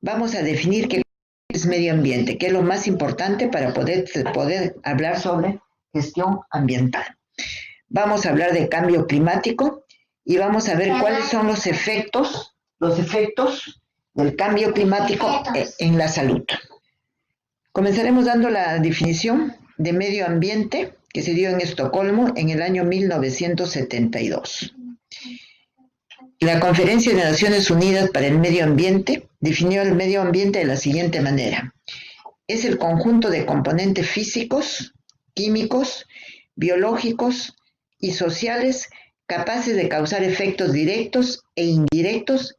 vamos a definir qué es medio ambiente, que es lo más importante para poder hablar sobre gestión ambiental. Vamos a hablar de cambio climático y vamos a ver cuáles son los efectos del cambio climático en la salud. Comenzaremos dando la definición de medio ambiente que se dio en Estocolmo en el año 1972. La Conferencia de Naciones Unidas para el Medio Ambiente definió el medio ambiente de la siguiente manera: es el conjunto de componentes físicos, químicos, biológicos y sociales capaces de causar efectos directos e indirectos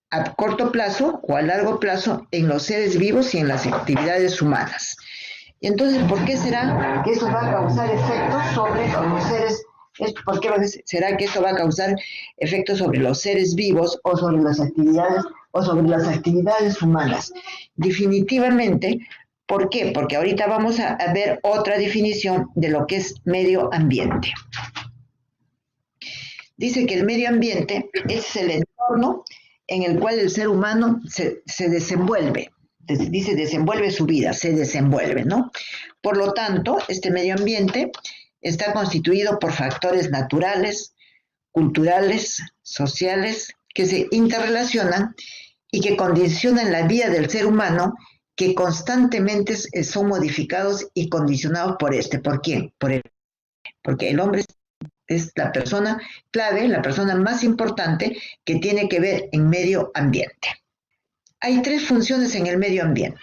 a corto plazo o a largo plazo en los seres vivos y en las actividades humanas. Y entonces, ¿por qué será que eso va a causar efectos sobre los seres? ¿Por qué será que esto va a causar efectos sobre los seres vivos o sobre las actividades humanas? Definitivamente, ¿por qué? Porque ahorita vamos a ver otra definición de lo que es medio ambiente. Dice que el medio ambiente es el entorno en el cual el ser humano se desenvuelve. Dice desenvuelve su vida, se desenvuelve, ¿no? Por lo tanto, este medio ambiente está constituido por factores naturales, culturales, sociales, que se interrelacionan y que condicionan la vida del ser humano, que constantemente son modificados y condicionados por este. ¿Por quién? Porque el hombre es la persona clave, la persona más importante que tiene que ver en medio ambiente. Hay tres funciones en el medio ambiente.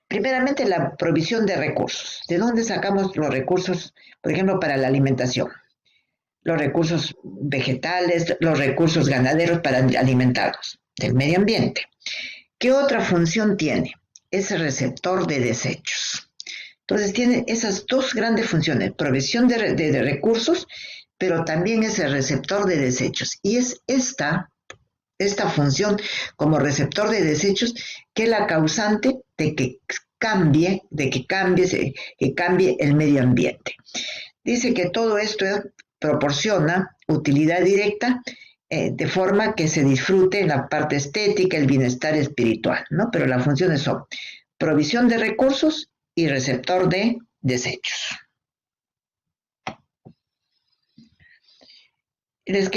Primeramente, la provisión de recursos. ¿De dónde sacamos los recursos, por ejemplo, para la alimentación? Los recursos vegetales, los recursos ganaderos para alimentarnos, del medio ambiente. ¿Qué otra función tiene? Es el receptor de desechos. Entonces tiene esas dos grandes funciones: provisión de recursos, pero también es el receptor de desechos. Y es esta función como receptor de desechos que es la causante de que cambie el medio ambiente. Dice que todo esto proporciona utilidad directa, de forma que se disfrute la parte estética, el bienestar espiritual, ¿no? Pero las funciones son provisión de recursos y receptor de desechos. Les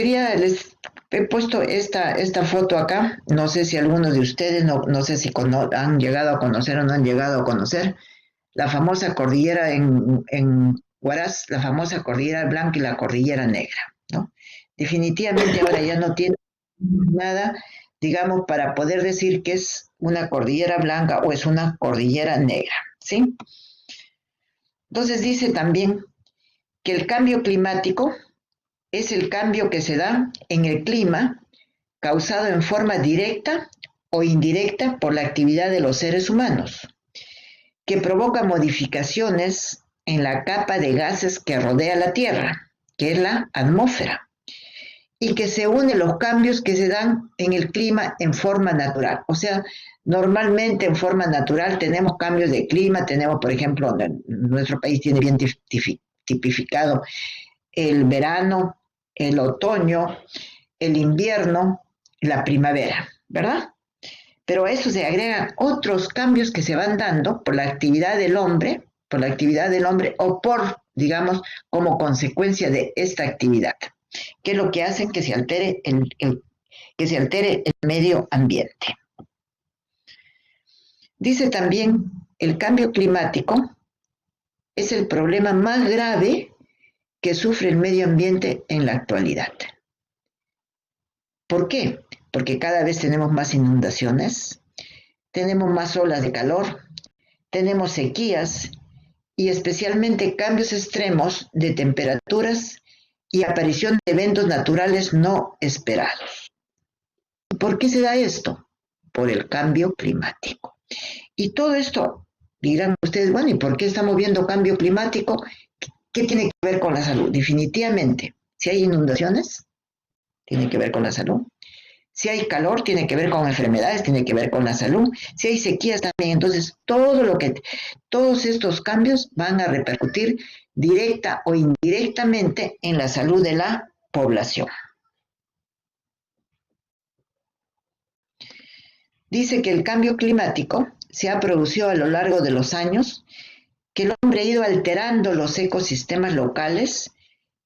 he puesto esta foto acá. No sé si algunos de ustedes, no sé si han llegado a conocer o no han llegado a conocer la famosa cordillera en Huaraz, la famosa cordillera blanca y la cordillera negra, ¿no? Definitivamente ahora ya no tiene nada, digamos, para poder decir que es una cordillera blanca o es una cordillera negra, ¿sí? Entonces dice también que el cambio climático es el cambio que se da en el clima causado en forma directa o indirecta por la actividad de los seres humanos, que provoca modificaciones en la capa de gases que rodea la Tierra, que es la atmósfera, y que se unen los cambios que se dan en el clima en forma natural. O sea, normalmente en forma natural tenemos cambios de clima, tenemos, por ejemplo, nuestro país tiene bien tipificado el verano, el otoño, el invierno, la primavera, ¿verdad? Pero a eso se agregan otros cambios que se van dando por la actividad del hombre o por, digamos, como consecuencia de esta actividad, que es lo que hace que se altere el medio ambiente. Dice también, el cambio climático es el problema más grave que sufre el medio ambiente en la actualidad. ¿Por qué? Porque cada vez tenemos más inundaciones, tenemos más olas de calor, tenemos sequías y especialmente cambios extremos de temperaturas y aparición de eventos naturales no esperados. ¿Por qué se da esto? Por el cambio climático. Y todo esto, dirán ustedes, bueno, ¿y por qué estamos viendo cambio climático? ¿Qué tiene que ver con la salud? Definitivamente, si hay inundaciones, tiene que ver con la salud. Si hay calor, tiene que ver con enfermedades, tiene que ver con la salud. Si hay sequías también. Entonces, todos estos cambios van a repercutir directa o indirectamente en la salud de la población. Dice que el cambio climático se ha producido a lo largo de los años, que el hombre ha ido alterando los ecosistemas locales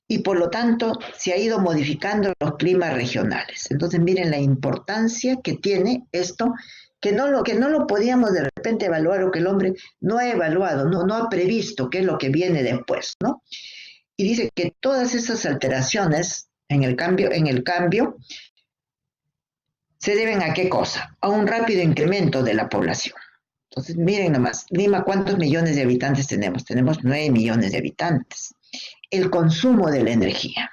y por lo tanto se ha ido modificando los climas regionales. Entonces miren la importancia que tiene esto, que no lo podíamos de repente evaluar o que el hombre no ha evaluado, no ha previsto qué es lo que viene después, ¿no? Y dice que todas esas alteraciones en el cambio se deben a qué cosa? A un rápido incremento de la población. Entonces, miren nomás, Lima, ¿cuántos millones de habitantes tenemos? Tenemos 9 millones de habitantes. El consumo de la energía,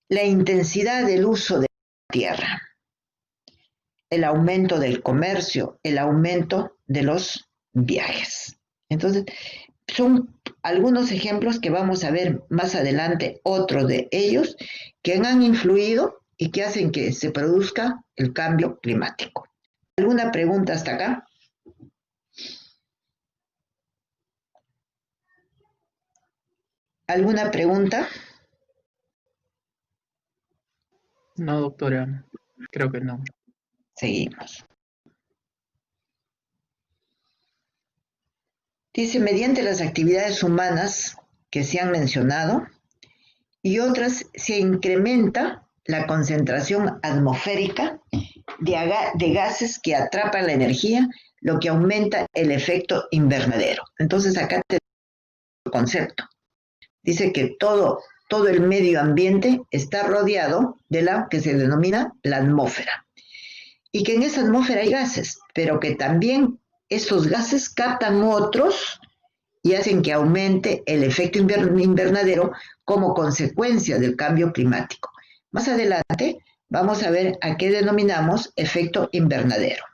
la intensidad del uso de la tierra, el aumento del comercio, el aumento de los viajes. Entonces, son algunos ejemplos que vamos a ver más adelante, otros de ellos, que han influido y que hacen que se produzca el cambio climático. ¿Alguna pregunta hasta acá? ¿Alguna pregunta? No, doctora, creo que no. Seguimos. Dice, mediante las actividades humanas que se han mencionado y otras, se incrementa la concentración atmosférica de gases que atrapan la energía, lo que aumenta el efecto invernadero. Entonces acá te el concepto. Dice que todo el medio ambiente está rodeado de la que se denomina la atmósfera. Y que en esa atmósfera hay gases, pero que también esos gases captan otros y hacen que aumente el efecto invernadero como consecuencia del cambio climático. Más adelante vamos a ver a qué denominamos efecto invernadero.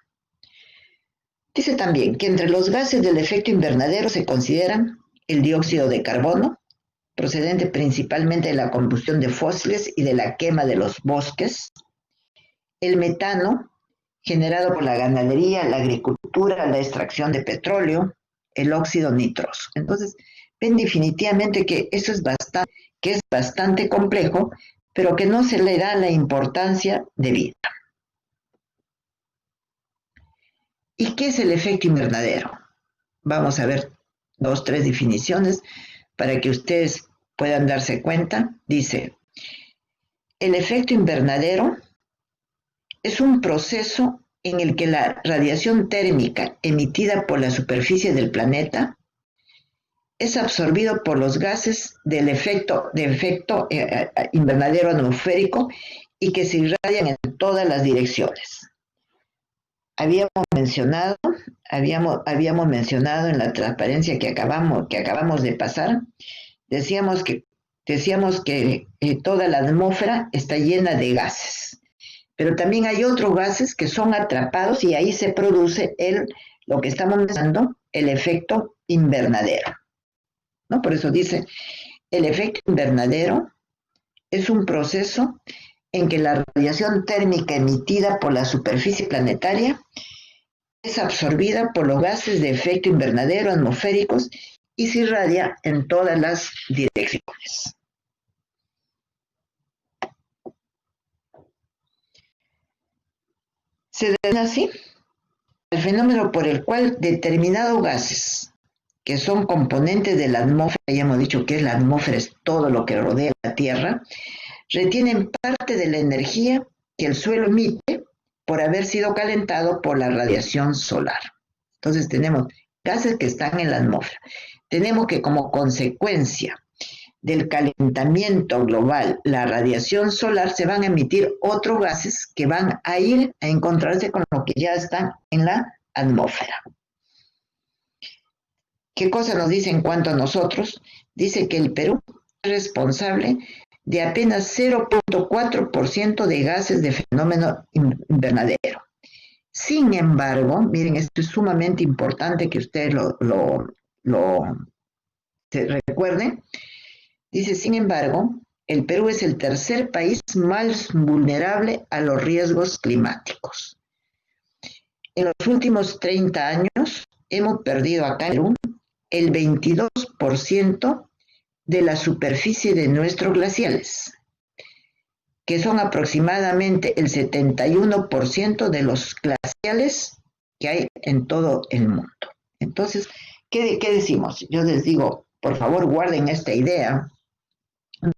Dice también que entre los gases del efecto invernadero se consideran el dióxido de carbono, procedente principalmente de la combustión de fósiles y de la quema de los bosques, el metano, generado por la ganadería, la agricultura, la extracción de petróleo, el óxido nitroso. Entonces, ven definitivamente que eso es bastante complejo, pero que no se le da la importancia debida. ¿Y qué es el efecto invernadero? Vamos a ver 2, 3 definiciones para que ustedes puedan darse cuenta. Dice, el efecto invernadero es un proceso en el que la radiación térmica emitida por la superficie del planeta es absorbido por los gases del efecto invernadero atmosférico y que se irradian en todas las direcciones. Habíamos mencionado en la transparencia que acabamos de pasar, decíamos que toda la atmósfera está llena de gases, pero también hay otros gases que son atrapados y ahí se produce lo que estamos mencionando, el efecto invernadero, ¿no? Por eso dice, el efecto invernadero es un proceso en que la radiación térmica emitida por la superficie planetaria es absorbida por los gases de efecto invernadero atmosféricos y se irradia en todas las direcciones. Se denomina así el fenómeno por el cual determinados gases, que son componentes de la atmósfera, ya hemos dicho que la atmósfera es todo lo que rodea la Tierra, retienen parte de la energía que el suelo emite por haber sido calentado por la radiación solar. Entonces tenemos gases que están en la atmósfera. Tenemos que como consecuencia del calentamiento global, la radiación solar, se van a emitir otros gases que van a ir a encontrarse con lo que ya están en la atmósfera. ¿Qué cosa nos dice en cuanto a nosotros? Dice que el Perú es responsable de apenas 0.4% de gases de fenómeno invernadero. Sin embargo, miren, esto es sumamente importante que ustedes se recuerden. Dice, sin embargo, el Perú es el tercer país más vulnerable a los riesgos climáticos. En los últimos 30 años hemos perdido acá en Perú el 22% de la superficie de nuestros glaciales. que son aproximadamente el 71% de los glaciales que hay en todo el mundo. Entonces, ¿qué decimos? Yo les digo, por favor, guarden esta idea.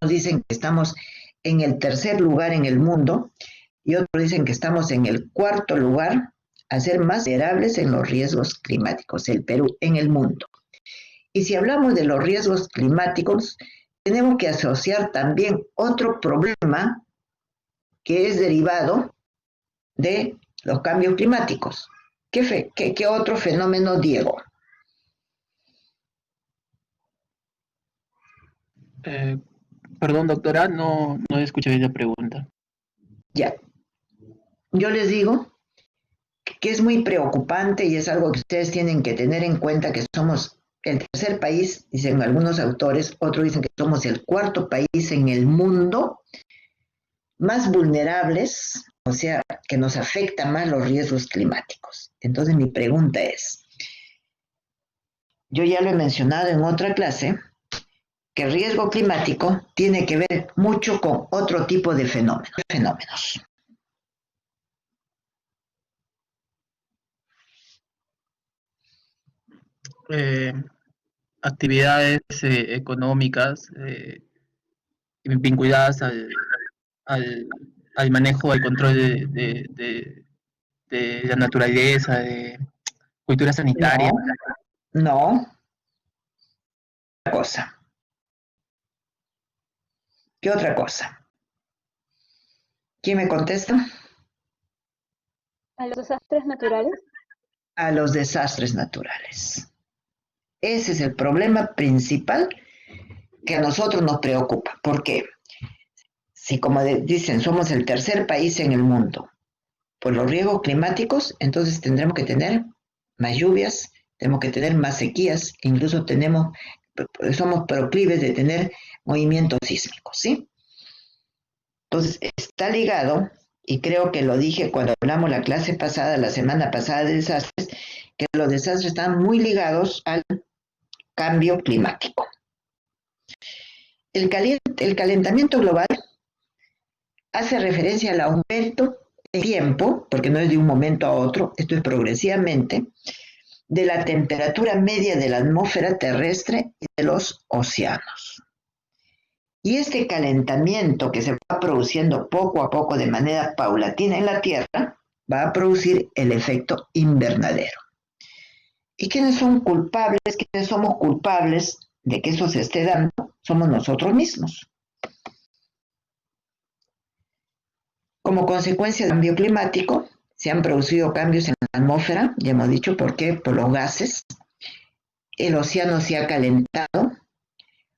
Nos dicen que estamos en el tercer lugar en el mundo y otros dicen que estamos en el cuarto lugar a ser más vulnerables en los riesgos climáticos, el Perú en el mundo. Y si hablamos de los riesgos climáticos, tenemos que asociar también otro problema que es derivado de los cambios climáticos. ¿Qué otro fenómeno, Diego? Perdón, doctora, no escuché bien la pregunta. Ya, yo les digo que es muy preocupante y es algo que ustedes tienen que tener en cuenta, que somos el tercer país, dicen algunos autores, otros dicen que somos el cuarto país en el mundo más vulnerables, o sea, que nos afectan más los riesgos climáticos. Entonces mi pregunta es, yo ya lo he mencionado en otra clase, que el riesgo climático tiene que ver mucho con otro tipo de fenómenos. Actividades económicas vinculadas al, al manejo, al control de la naturaleza, de cultura sanitaria. No, no, otra cosa. ¿Qué otra cosa? ¿Quién me contesta? ¿A los desastres naturales? A los desastres naturales. Ese es el problema principal que a nosotros nos preocupa. ¿Por qué? Si como dicen, somos el tercer país en el mundo por los riesgos climáticos, entonces tendremos que tener más lluvias, tenemos que tener más sequías, incluso somos proclives de tener movimientos sísmicos, ¿sí? Entonces está ligado, y creo que lo dije cuando hablamos la clase pasada, la semana pasada de desastres, que los desastres están muy ligados al cambio climático. El calentamiento global hace referencia al aumento de tiempo, porque no es de un momento a otro, esto es progresivamente, de la temperatura media de la atmósfera terrestre y de los océanos. Y este calentamiento que se va produciendo poco a poco de manera paulatina en la Tierra va a producir el efecto invernadero. ¿Y quiénes son culpables? ¿Quiénes somos culpables de que eso se esté dando? Somos nosotros mismos. Como consecuencia del cambio climático, se han producido cambios en la atmósfera, ya hemos dicho por qué, por los gases. El océano se ha calentado,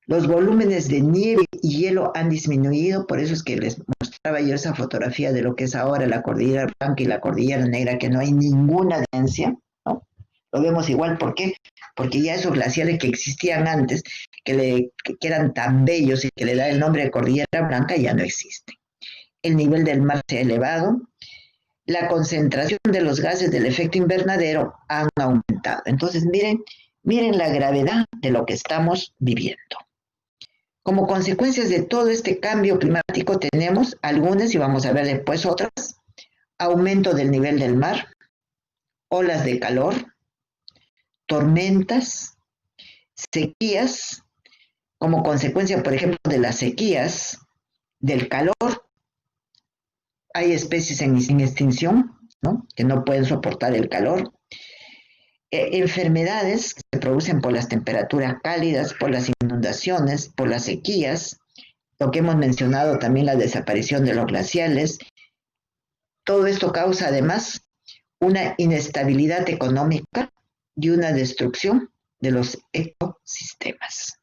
los volúmenes de nieve y hielo han disminuido, por eso es que les mostraba yo esa fotografía de lo que es ahora la cordillera Blanca y la cordillera Negra, que no hay ninguna diferencia, ¿no? Lo vemos igual, ¿por qué? Porque ya esos glaciares que existían antes, que eran tan bellos y que le da el nombre de cordillera Blanca, ya no existen. El nivel del mar se ha elevado, la concentración de los gases del efecto invernadero han aumentado. Entonces, miren la gravedad de lo que estamos viviendo. Como consecuencias de todo este cambio climático tenemos algunas, y vamos a ver después otras: aumento del nivel del mar, olas de calor, tormentas, sequías. Como consecuencia, por ejemplo, de las sequías, del calor, hay especies en extinción, ¿no?, que no pueden soportar el calor. Enfermedades que se producen por las temperaturas cálidas, por las inundaciones, por las sequías, lo que hemos mencionado también, la desaparición de los glaciales. Todo esto causa además una inestabilidad económica y una destrucción de los ecosistemas.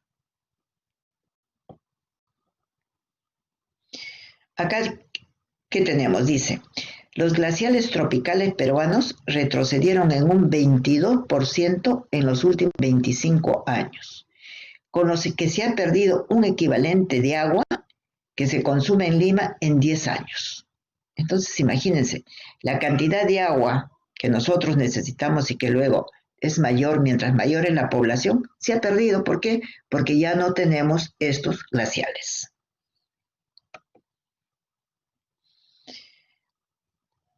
Acá, ¿qué tenemos? Dice, los glaciales tropicales peruanos retrocedieron en un 22% en los últimos 25 años, con lo que se ha perdido un equivalente de agua que se consume en Lima en 10 años. Entonces, imagínense, la cantidad de agua que nosotros necesitamos y que luego es mayor, mientras mayor es la población, se ha perdido. ¿Por qué? Porque ya no tenemos estos glaciales.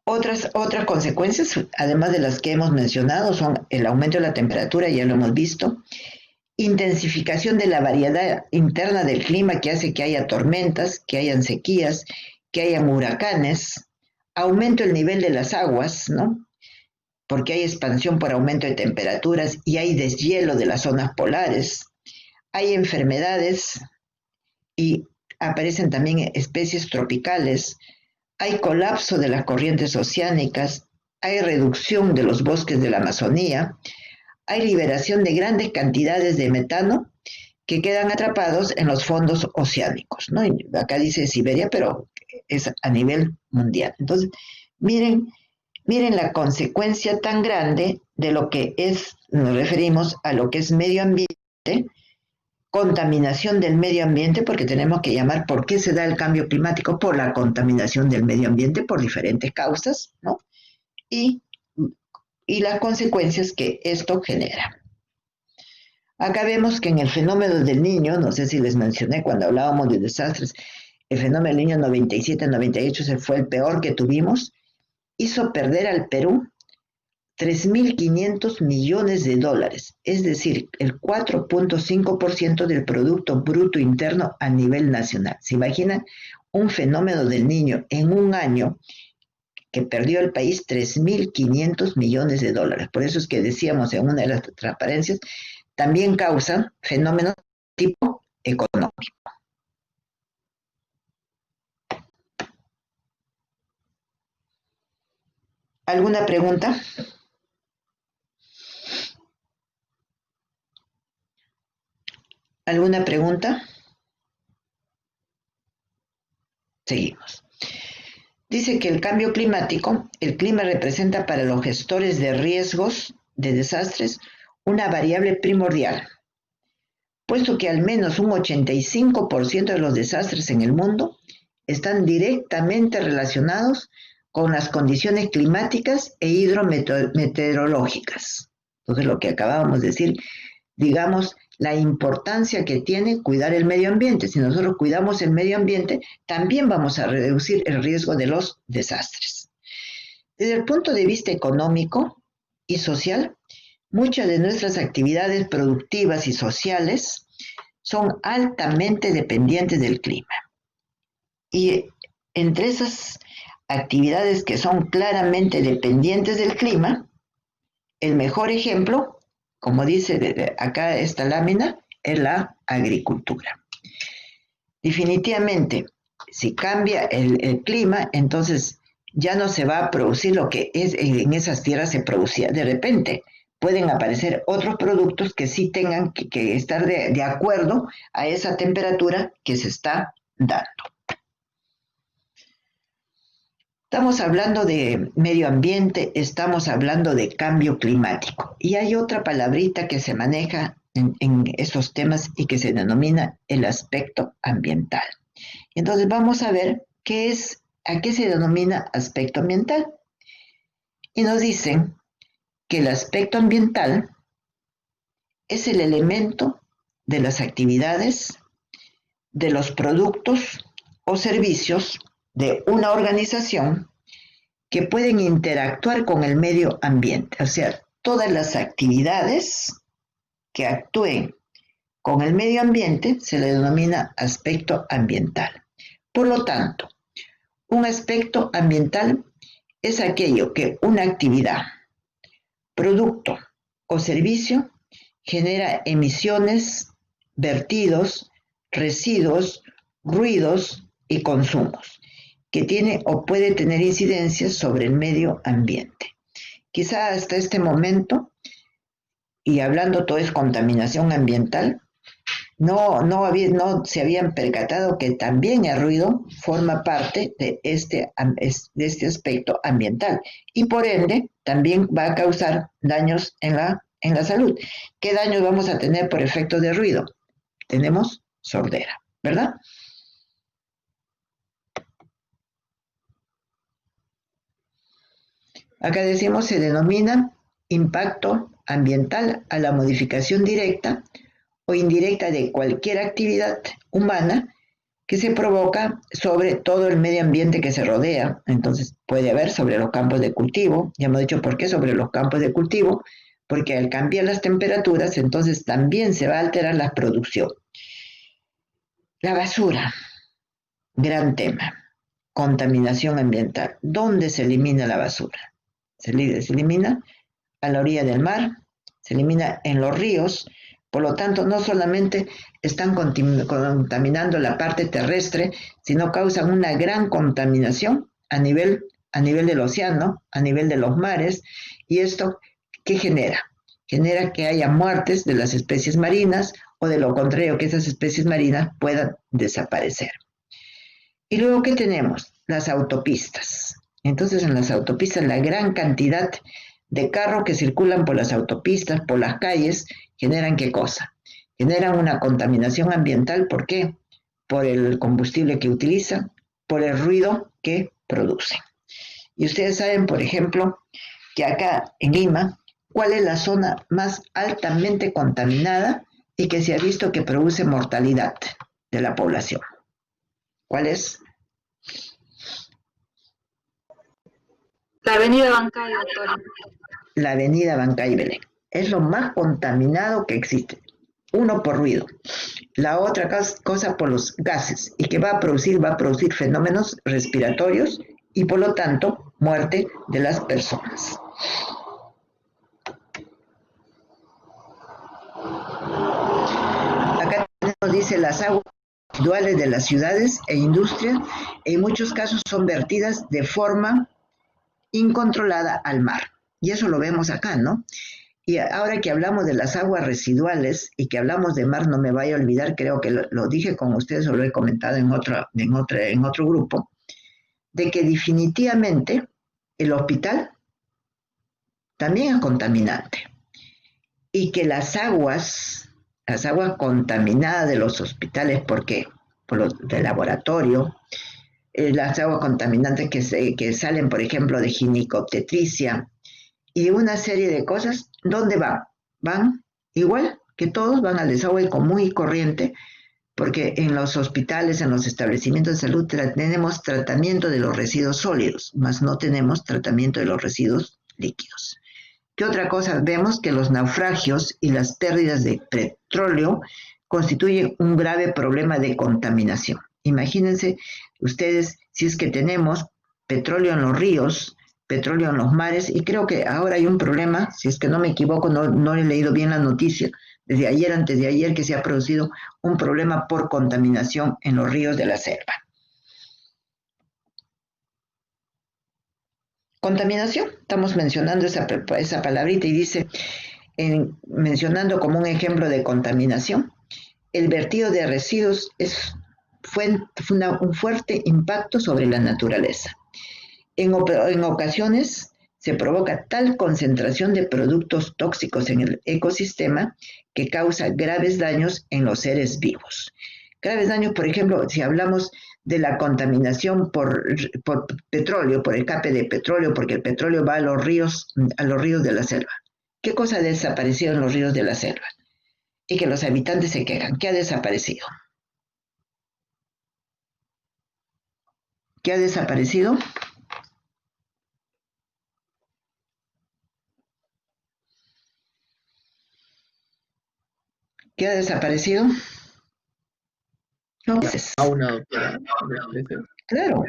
Otras consecuencias, además de las que hemos mencionado, son el aumento de la temperatura, ya lo hemos visto, intensificación de la variedad interna del clima que hace que haya tormentas, que hayan sequías, que hayan huracanes, aumento del nivel de las aguas, ¿no? Porque hay expansión por aumento de temperaturas y hay deshielo de las zonas polares, hay enfermedades y aparecen también especies tropicales, hay colapso de las corrientes oceánicas, hay reducción de los bosques de la Amazonía, hay liberación de grandes cantidades de metano que quedan atrapados en los fondos oceánicos, ¿no? Y acá dice Siberia, pero es a nivel mundial. Entonces, miren la consecuencia tan grande de lo que es, nos referimos a lo que es medio ambiente, contaminación del medio ambiente, porque tenemos que llamar por qué se da el cambio climático, por la contaminación del medio ambiente, por diferentes causas, ¿no? Y las consecuencias que esto genera. Acá vemos que en el fenómeno del Niño, no sé si les mencioné cuando hablábamos de desastres, el fenómeno del Niño 97-98 se fue el peor que tuvimos, hizo perder al Perú 3.500 millones de dólares, es decir, el 4.5% del Producto Bruto Interno a nivel nacional. ¿Se imaginan un fenómeno del Niño en un año que perdió el país 3.500 millones de dólares? Por eso es que decíamos en una de las transparencias, también causan fenómenos de tipo económico. ¿Alguna pregunta? ¿Alguna pregunta? Seguimos. Dice que el cambio climático, el clima representa para los gestores de riesgos de desastres una variable primordial, puesto que al menos un 85% de los desastres en el mundo están directamente relacionados con las condiciones climáticas e hidrometeorológicas. Entonces, lo que acabábamos de decir, digamos, la importancia que tiene cuidar el medio ambiente. Si nosotros cuidamos el medio ambiente, también vamos a reducir el riesgo de los desastres. Desde el punto de vista económico y social, muchas de nuestras actividades productivas y sociales son altamente dependientes del clima. Y entre esas actividades que son claramente dependientes del clima, el mejor ejemplo, como dice acá esta lámina, es la agricultura. Definitivamente, si cambia el clima, entonces ya no se va a producir lo que en esas tierras se producía. De repente pueden aparecer otros productos que sí tengan que estar de acuerdo a esa temperatura que se está dando. Estamos hablando de medio ambiente, estamos hablando de cambio climático. Y hay otra palabrita que se maneja en estos temas y que se denomina el aspecto ambiental. Entonces vamos a ver a qué se denomina aspecto ambiental. Y nos dicen que el aspecto ambiental es el elemento de las actividades, de los productos o servicios de una organización que pueden interactuar con el medio ambiente. O sea, todas las actividades que actúen con el medio ambiente se le denomina aspecto ambiental. Por lo tanto, un aspecto ambiental es aquello que una actividad, producto o servicio genera emisiones, vertidos, residuos, ruidos y consumos, que tiene o puede tener incidencias sobre el medio ambiente. Quizá hasta este momento, y hablando todo es contaminación ambiental, no se habían percatado que también el ruido forma parte de este aspecto ambiental y por ende también va a causar daños en la salud. ¿Qué daños vamos a tener por efecto de ruido? Tenemos sordera, ¿verdad? Acá decimos se denomina impacto ambiental a la modificación directa o indirecta de cualquier actividad humana que se provoca sobre todo el medio ambiente que se rodea. Entonces puede haber sobre los campos de cultivo. Ya hemos dicho por qué sobre los campos de cultivo, porque al cambiar las temperaturas, entonces también se va a alterar la producción. La basura, gran tema. Contaminación ambiental. ¿Dónde se elimina la basura? Se elimina a la orilla del mar, se elimina en los ríos. Por lo tanto, no solamente están contaminando la parte terrestre, sino causan una gran contaminación a nivel del océano, a nivel de los mares. ¿Y esto qué genera? Genera que haya muertes de las especies marinas o de lo contrario, que esas especies marinas puedan desaparecer. Y luego, ¿qué tenemos? Las autopistas. Entonces, en las autopistas, la gran cantidad de carros que circulan por las autopistas, por las calles, generan ¿qué cosa? Generan una contaminación ambiental. ¿Por qué? Por el combustible que utilizan, por el ruido que producen. Y ustedes saben, por ejemplo, que acá en Lima, ¿cuál es la zona más altamente contaminada y que se ha visto que produce mortalidad de la población? ¿Cuál es? La avenida Bancay, doctora. La avenida Bancay Belén. Es lo más contaminado que existe. Uno por ruido, la otra cosa por los gases, y que va a producir fenómenos respiratorios y por lo tanto muerte de las personas. Acá nos dice las aguas residuales de las ciudades e industrias en muchos casos son vertidas de forma incontrolada al mar. Y eso lo vemos acá, ¿no? Y ahora que hablamos de las aguas residuales y que hablamos de mar, no me vaya a olvidar, creo que lo dije con ustedes o lo he comentado en otro grupo, de que definitivamente el hospital también es contaminante y que las aguas contaminadas de los hospitales, ¿por qué? Por los de laboratorio, las aguas contaminantes que salen, por ejemplo, de ginecobstetricia y de una serie de cosas, ¿dónde van? Van igual que todos, van al desagüe común y corriente, porque en los hospitales, en los establecimientos de salud, tenemos tratamiento de los residuos sólidos, más no tenemos tratamiento de los residuos líquidos. ¿Qué otra cosa? Vemos que los naufragios y las pérdidas de petróleo constituyen un grave problema de contaminación. Imagínense ustedes si es que tenemos petróleo en los ríos, petróleo en los mares, y creo que ahora hay un problema, si es que no me equivoco, no he leído bien la noticia, desde ayer, antes de ayer, que se ha producido un problema por contaminación en los ríos de la selva. Contaminación, estamos mencionando esa palabrita y dice, mencionando como un ejemplo de contaminación, el vertido de residuos fue un fuerte impacto sobre la naturaleza. En ocasiones se provoca tal concentración de productos tóxicos en el ecosistema que causa graves daños en los seres vivos. Graves daños, por ejemplo, si hablamos de la contaminación por petróleo, por escape de petróleo, porque el petróleo va a los ríos de la selva. ¿Qué cosa ha desaparecido en los ríos de la selva? Y que los habitantes se quejan. ¿Qué ha desaparecido? ¿Qué ha desaparecido? ¿Qué ha desaparecido? No, pues, claro.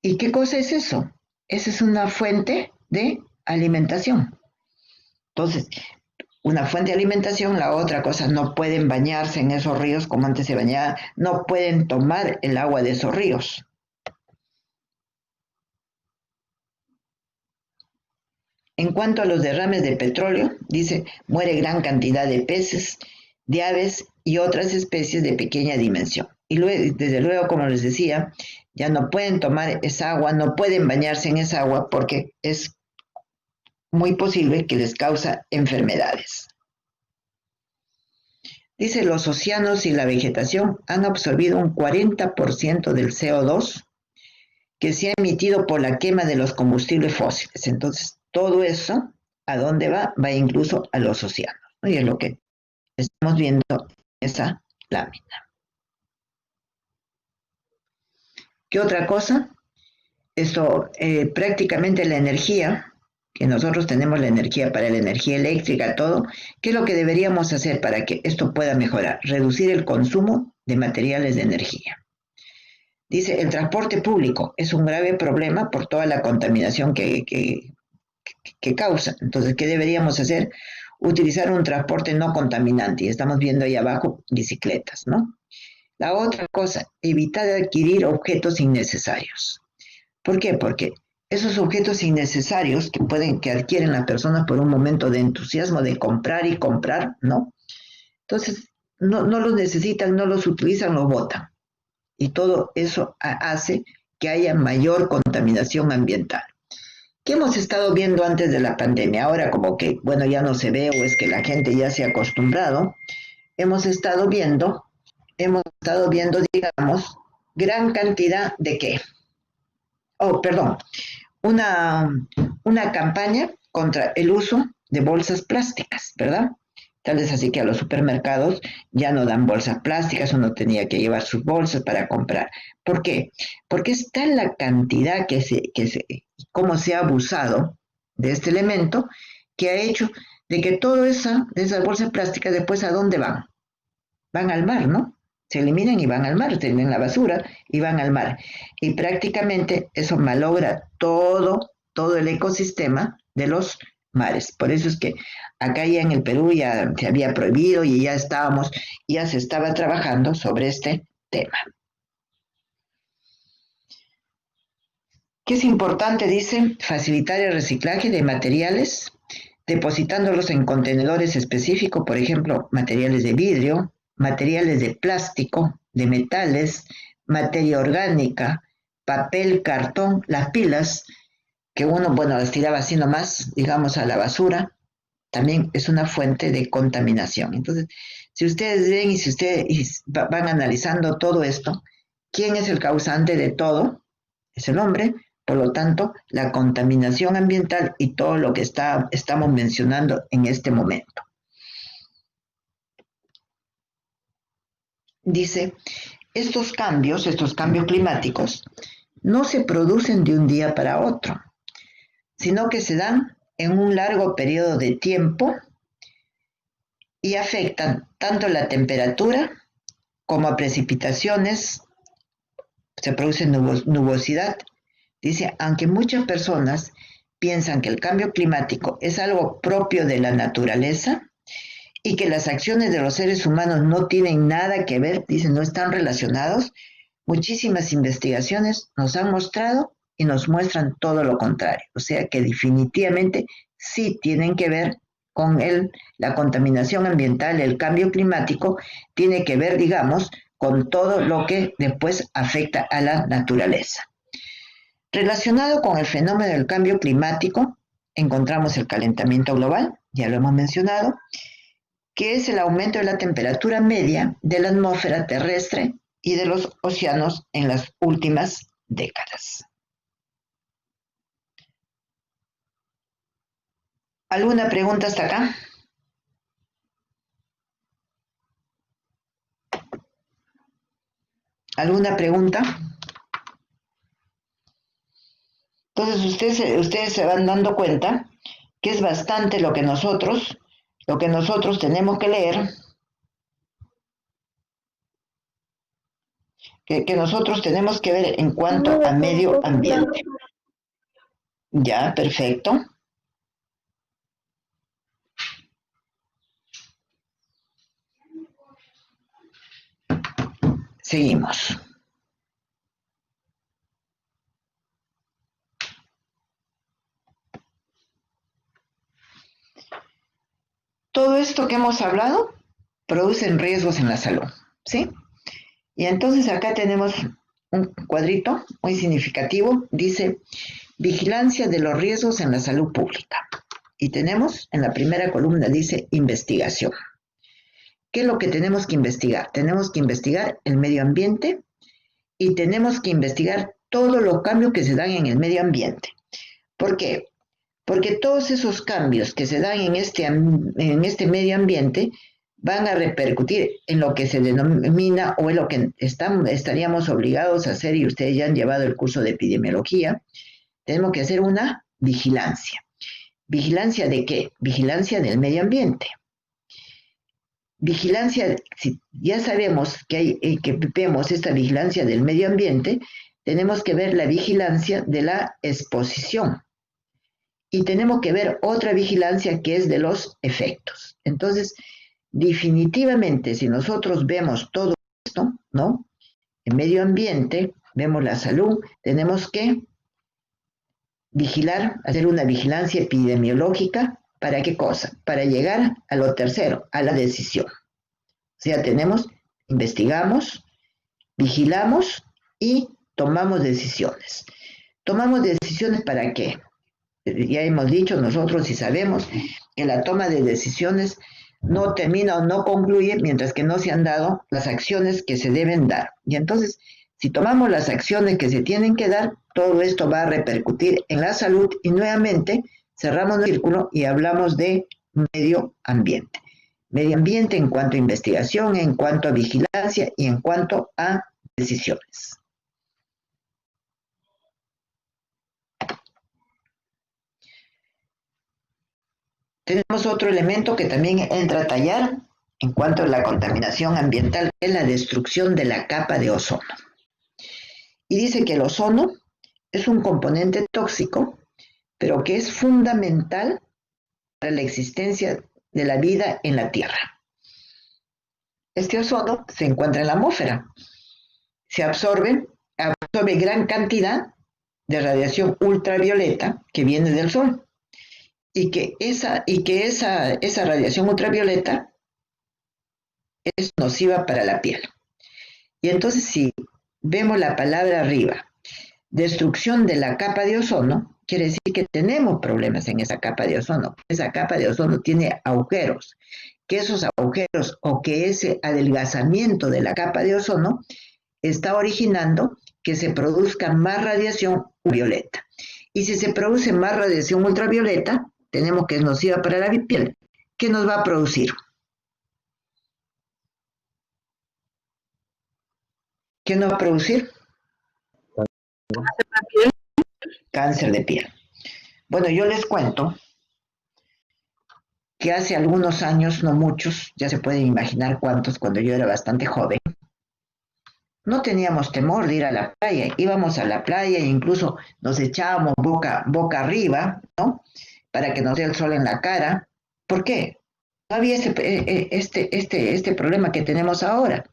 ¿Y qué cosa es eso? Esa es una fuente de alimentación. Entonces, una fuente de alimentación, la otra cosa, no pueden bañarse en esos ríos como antes se bañaban, no pueden tomar el agua de esos ríos. En cuanto a los derrames de petróleo, dice, muere gran cantidad de peces, de aves y otras especies de pequeña dimensión. Y luego, desde luego, como les decía, ya no pueden tomar esa agua, no pueden bañarse en esa agua porque es muy posible que les causa enfermedades. Dice, los océanos y la vegetación han absorbido un 40% del CO2 que se ha emitido por la quema de los combustibles fósiles. Entonces, todo eso, ¿a dónde va? Va incluso a los océanos, ¿no? Y es lo que estamos viendo en esa lámina. ¿Qué otra cosa? Esto, prácticamente la energía, que nosotros tenemos la energía para la energía eléctrica, todo, ¿qué es lo que deberíamos hacer para que esto pueda mejorar? Reducir el consumo de materiales de energía. Dice, el transporte público es un grave problema por toda la contaminación que causa. Entonces, ¿qué deberíamos hacer? Utilizar un transporte no contaminante. Y estamos viendo ahí abajo bicicletas, ¿no? La otra cosa, evitar adquirir objetos innecesarios. ¿Por qué? Porque esos objetos innecesarios que adquieren las personas por un momento de entusiasmo de comprar y comprar, ¿no? Entonces, no los necesitan, no los utilizan, los botan. Y todo eso hace que haya mayor contaminación ambiental. ¿Qué hemos estado viendo antes de la pandemia? Ahora como que, bueno, ya no se ve o es que la gente ya se ha acostumbrado. Hemos estado viendo, digamos, gran cantidad de qué. Oh, perdón, una campaña contra el uso de bolsas plásticas, ¿verdad? Tal vez así que a los supermercados ya no dan bolsas plásticas, uno tenía que llevar sus bolsas para comprar. ¿Por qué? Porque es tal la cantidad cómo se ha abusado de este elemento, que ha hecho de que de esas bolsas plásticas después ¿a dónde van? Van al mar, ¿no? Se eliminan y van al mar, se eliminan la basura y van al mar. Y prácticamente eso malogra todo el ecosistema de los mares. Por eso es que acá ya en el Perú ya se había prohibido y ya se estaba trabajando sobre este tema. ¿Qué es importante? Dice, facilitar el reciclaje de materiales, depositándolos en contenedores específicos, por ejemplo, materiales de vidrio, materiales de plástico, de metales, materia orgánica, papel, cartón, las pilas, que uno, bueno, las tiraba así nomás, digamos, a la basura, también es una fuente de contaminación. Entonces, si ustedes ven y si ustedes van analizando todo esto, ¿quién es el causante de todo? Es el hombre. Por lo tanto, la contaminación ambiental y todo lo que estamos mencionando en este momento. Dice, estos cambios climáticos, no se producen de un día para otro, sino que se dan en un largo periodo de tiempo y afectan tanto la temperatura como a precipitaciones, se produce nubosidad. Dice, aunque muchas personas piensan que el cambio climático es algo propio de la naturaleza y que las acciones de los seres humanos no tienen nada que ver, dicen, no están relacionados, muchísimas investigaciones nos han mostrado y nos muestran todo lo contrario. O sea que definitivamente sí tienen que ver con la contaminación ambiental, el cambio climático, tiene que ver, digamos, con todo lo que después afecta a la naturaleza. Relacionado con el fenómeno del cambio climático, encontramos el calentamiento global, ya lo hemos mencionado, que es el aumento de la temperatura media de la atmósfera terrestre y de los océanos en las últimas décadas. ¿Alguna pregunta hasta acá? ¿Alguna pregunta? Entonces ustedes se van dando cuenta que es bastante lo que nosotros tenemos que leer, que nosotros tenemos que ver en cuanto a medio ambiente. Ya, perfecto. Seguimos. Todo esto que hemos hablado produce riesgos en la salud, ¿sí? Y entonces acá tenemos un cuadrito muy significativo, dice vigilancia de los riesgos en la salud pública. Y tenemos en la primera columna, dice investigación. ¿Qué es lo que tenemos que investigar? Tenemos que investigar el medio ambiente y tenemos que investigar todos los cambios que se dan en el medio ambiente. ¿Por qué? Porque todos esos cambios que se dan en este medio ambiente van a repercutir en lo que se denomina o en lo que estaríamos obligados a hacer, y ustedes ya han llevado el curso de epidemiología. Tenemos que hacer una vigilancia. ¿Vigilancia de qué? Vigilancia del medio ambiente. Vigilancia, si ya sabemos que vemos esta vigilancia del medio ambiente, tenemos que ver la vigilancia de la exposición. Y tenemos que ver otra vigilancia que es de los efectos. Entonces, definitivamente, si nosotros vemos todo esto, ¿no? El medio ambiente, vemos la salud, tenemos que vigilar, hacer una vigilancia epidemiológica. ¿Para qué cosa? Para llegar a lo tercero, a la decisión. O sea, investigamos, vigilamos y tomamos decisiones. ¿Tomamos decisiones para qué? Ya hemos dicho nosotros y sabemos que la toma de decisiones no termina o no concluye mientras que no se han dado las acciones que se deben dar. Y entonces, si tomamos las acciones que se tienen que dar, todo esto va a repercutir en la salud y nuevamente cerramos el círculo y hablamos de medio ambiente. Medio ambiente en cuanto a investigación, en cuanto a vigilancia y en cuanto a decisiones. Tenemos otro elemento que también entra a tallar en cuanto a la contaminación ambiental, que es la destrucción de la capa de ozono. Y dice que el ozono es un componente tóxico, pero que es fundamental para la existencia de la vida en la Tierra. Este ozono se encuentra en la atmósfera. Se absorbe gran cantidad de radiación ultravioleta que viene del Sol. Y que esa radiación ultravioleta es nociva para la piel. Y entonces, si vemos la palabra arriba, destrucción de la capa de ozono, quiere decir que tenemos problemas en esa capa de ozono. Esa capa de ozono tiene agujeros, que esos agujeros o que ese adelgazamiento de la capa de ozono está originando que se produzca más radiación ultravioleta. Y si se produce más radiación ultravioleta, tenemos que es nociva para la piel. ¿Qué nos va a producir? ¿Qué nos va a producir? Cáncer de piel. Bueno, yo les cuento que hace algunos años, no muchos, ya se pueden imaginar cuántos, cuando yo era bastante joven, no teníamos temor de ir a la playa. Íbamos a la playa e incluso nos echábamos boca arriba, ¿no? Para que nos dé el sol en la cara. ¿Por qué? No había este problema que tenemos ahora.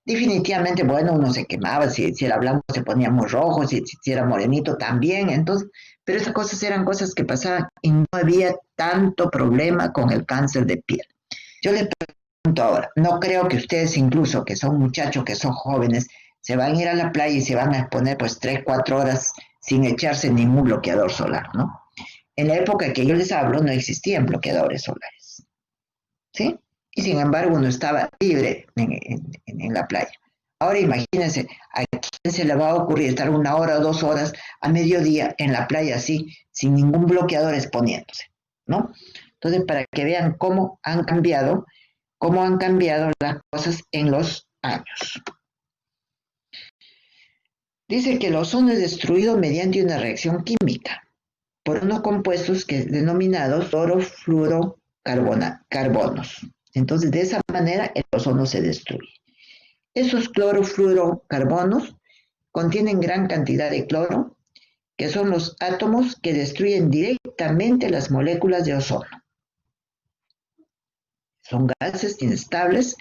Definitivamente, bueno, uno se quemaba, si era blanco se ponía muy rojo, si era morenito también, entonces, pero esas cosas eran cosas que pasaban y no había tanto problema con el cáncer de piel. Yo les pregunto ahora, no creo que ustedes incluso, que son muchachos, que son jóvenes, se van a ir a la playa y se van a exponer pues 3, 4 horas sin echarse ningún bloqueador solar, ¿no? En la época que yo les hablo no existían bloqueadores solares, ¿sí? Y sin embargo uno estaba libre en la playa. Ahora imagínense, ¿a quién se le va a ocurrir estar 1 hora o 2 horas a mediodía en la playa así, sin ningún bloqueador exponiéndose, ¿no? Entonces, para que vean cómo han cambiado las cosas en los años. Dice que el ozono es destruido mediante una reacción química por unos compuestos denominados clorofluorocarbonos. Entonces, de esa manera, el ozono se destruye. Esos clorofluorocarbonos contienen gran cantidad de cloro, que son los átomos que destruyen directamente las moléculas de ozono. Son gases inestables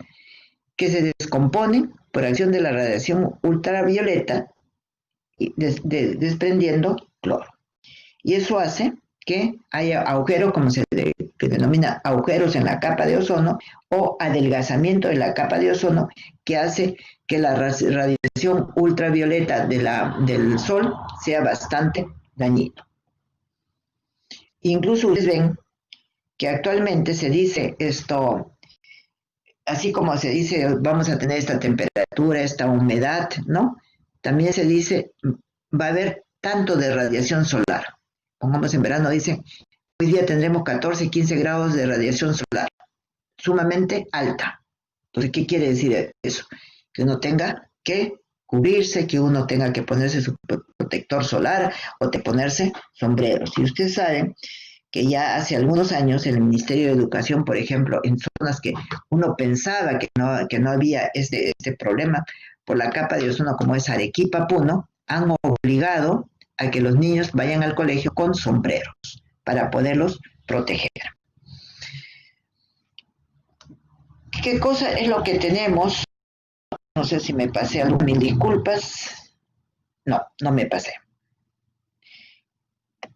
que se descomponen por acción de la radiación ultravioleta, desprendiendo cloro. Y eso hace que haya agujeros, como se denomina agujeros en la capa de ozono, o adelgazamiento de la capa de ozono, que hace que la radiación ultravioleta del sol sea bastante dañino. Incluso ustedes ven que actualmente se dice esto, así como se dice vamos a tener esta temperatura, esta humedad, ¿no? También se dice va a haber tanto de radiación solar. Pongamos en verano, dicen, hoy día tendremos 14, 15 grados de radiación solar. sumamente alta. Entonces, ¿qué quiere decir eso? Que uno tenga que cubrirse, que uno tenga que ponerse su protector solar o ponerse sombreros. Y ustedes saben que ya hace algunos años el Ministerio de Educación, por ejemplo, en zonas que uno pensaba que no había este problema por la capa de ozono, como es Arequipa, Puno, han obligado a que los niños vayan al colegio con sombreros para poderlos proteger. ¿Qué cosa es lo que tenemos? No sé si me pasé algo, mil disculpas. No, no me pasé.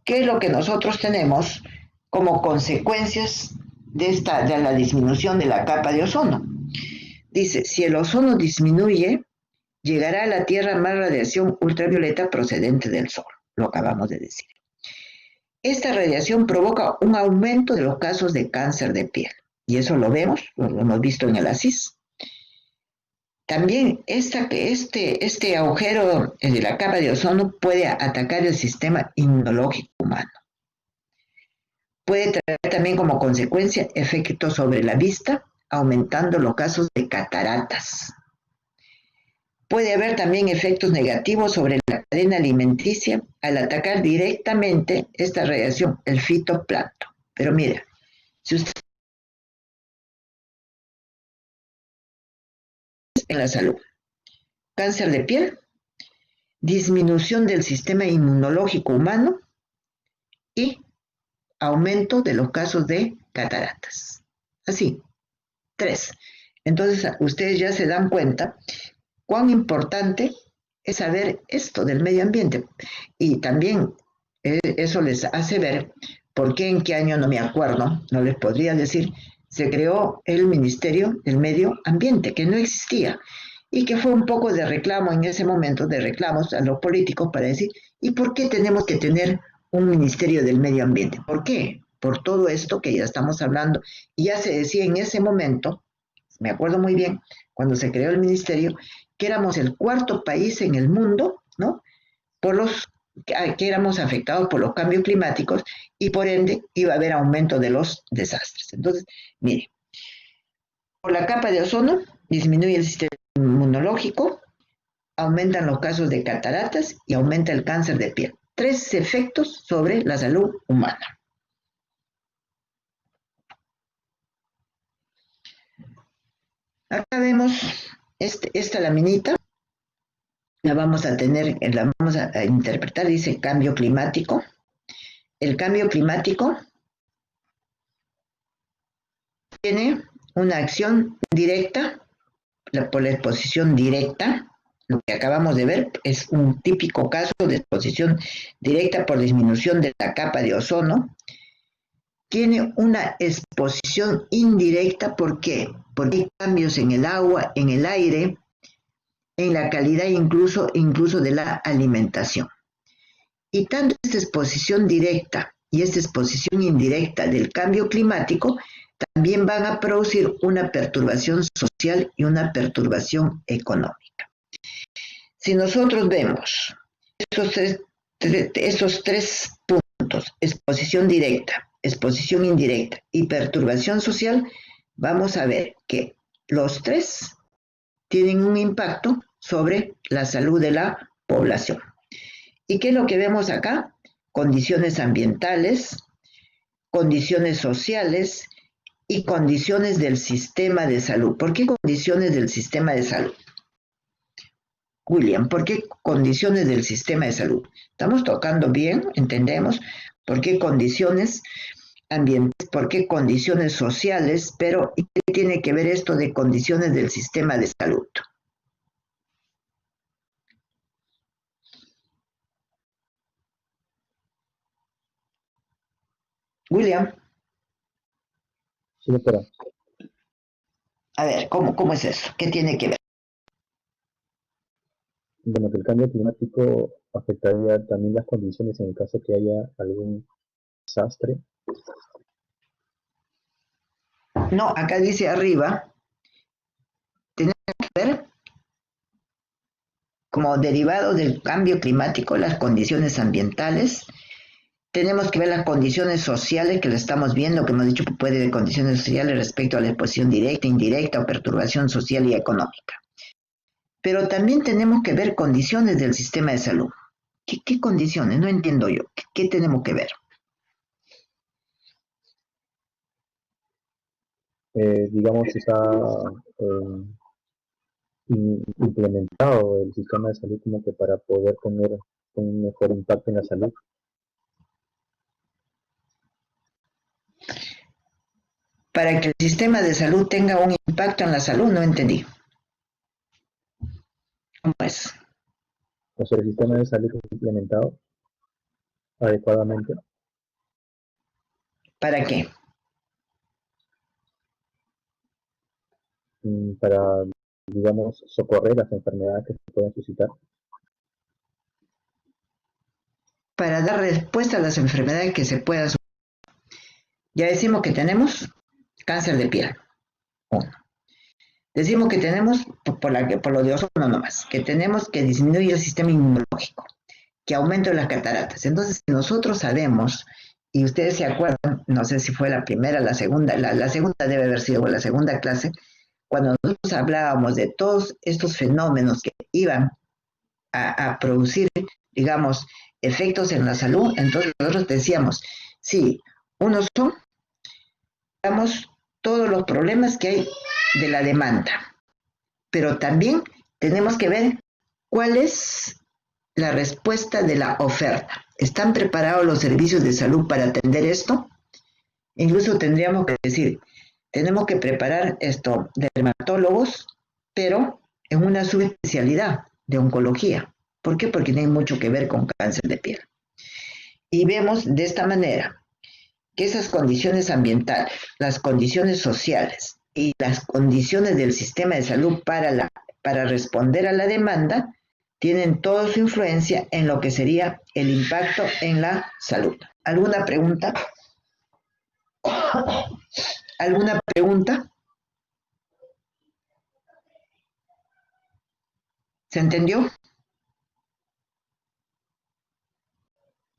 ¿Qué es lo que nosotros tenemos como consecuencias de la disminución de la capa de ozono? Dice, si el ozono disminuye, llegará a la Tierra más radiación ultravioleta procedente del Sol. Lo acabamos de decir. Esta radiación provoca un aumento de los casos de cáncer de piel. Y eso lo vemos, lo hemos visto en el ASIS. También este agujero de la capa de ozono puede atacar el sistema inmunológico humano. Puede traer también como consecuencia efectos sobre la vista, aumentando los casos de cataratas. Puede haber también efectos negativos sobre la cadena alimenticia al atacar directamente esta radiación, el fitoplancton. Pero mira, si usted en la salud, cáncer de piel, disminución del sistema inmunológico humano y aumento de los casos de cataratas. Así, 3. Entonces, ustedes ya se dan cuenta cuán importante es saber esto del medio ambiente. Y también eso les hace ver por qué, en qué año, no me acuerdo, no les podría decir, se creó el Ministerio del Medio Ambiente, que no existía, y que fue un poco de reclamo en ese momento, de reclamos a los políticos para decir, ¿y por qué tenemos que tener un Ministerio del Medio Ambiente? ¿Por qué? Por todo esto que ya estamos hablando. Y ya se decía en ese momento, me acuerdo muy bien, cuando se creó el ministerio, que éramos el 4º país en el mundo, ¿no? Que éramos afectados por los cambios climáticos y por ende iba a haber aumento de los desastres. Entonces, mire, por la capa de ozono disminuye el sistema inmunológico, aumentan los casos de cataratas y aumenta el cáncer de piel. 3 efectos sobre la salud humana. Acá vemos esta laminita, la vamos a interpretar, dice cambio climático. El cambio climático tiene una acción directa, por la exposición directa. Lo que acabamos de ver es un típico caso de exposición directa por disminución de la capa de ozono. Tiene una exposición indirecta, ¿por qué? Porque hay cambios en el agua, en el aire, en la calidad incluso de la alimentación. Y tanto esta exposición directa y esta exposición indirecta del cambio climático también van a producir una perturbación social y una perturbación económica. Si nosotros vemos estos tres puntos, exposición directa, exposición indirecta y perturbación social, vamos a ver que los 3 tienen un impacto sobre la salud de la población. ¿Y qué es lo que vemos acá? Condiciones ambientales, condiciones sociales y condiciones del sistema de salud. ¿Por qué condiciones del sistema de salud? William, ¿por qué condiciones del sistema de salud? Estamos tocando bien, entendemos, por qué condiciones ambientales, por qué condiciones sociales, pero ¿qué tiene que ver esto de condiciones del sistema de salud? William. Sí, doctora. A ver, ¿cómo es eso? ¿Qué tiene que ver? Bueno, que el cambio climático afectaría también las condiciones en el caso que haya algún desastre. No, acá dice arriba, tiene que ver como derivado del cambio climático, las condiciones ambientales, Tenemos que ver las condiciones sociales que le estamos viendo, que hemos dicho que puede de condiciones sociales respecto a la exposición directa, indirecta o perturbación social y económica. Pero también tenemos que ver condiciones del sistema de salud. ¿Qué condiciones? No entiendo yo. ¿Qué tenemos que ver? Digamos, si está implementado el sistema de salud como que para poder tener un mejor impacto en la salud. Para que el sistema de salud tenga un impacto en la salud, no entendí. ¿Cómo es? O sea, el sistema de salud es implementado adecuadamente. ¿Para qué? Para, digamos, socorrer las enfermedades que se pueden suscitar. Para dar respuesta a las enfermedades que se puedan. Ya decimos que tenemos cáncer de piel. Uno. Decimos que tenemos, por lo de ozono nomás, que tenemos que disminuir el sistema inmunológico, que aumenten las cataratas. Entonces, si nosotros sabemos, y ustedes se acuerdan, no sé si fue la primera, la segunda debe haber sido la segunda clase, cuando nosotros hablábamos de todos estos fenómenos que iban a producir, digamos, efectos en la salud, entonces nosotros decíamos, sí, unos son, digamos, todos los problemas que hay de la demanda, pero también tenemos que ver cuál es la respuesta de la oferta. ¿Están preparados los servicios de salud para atender esto? Incluso tendríamos que decir, tenemos que preparar esto de dermatólogos, pero en una subespecialidad de oncología. ¿Por qué? Porque tiene mucho que ver con cáncer de piel. Y vemos de esta manera que esas condiciones ambientales, las condiciones sociales y las condiciones del sistema de salud para responder a la demanda tienen toda su influencia en lo que sería el impacto en la salud. ¿Alguna pregunta? ¿Alguna pregunta? ¿Se entendió?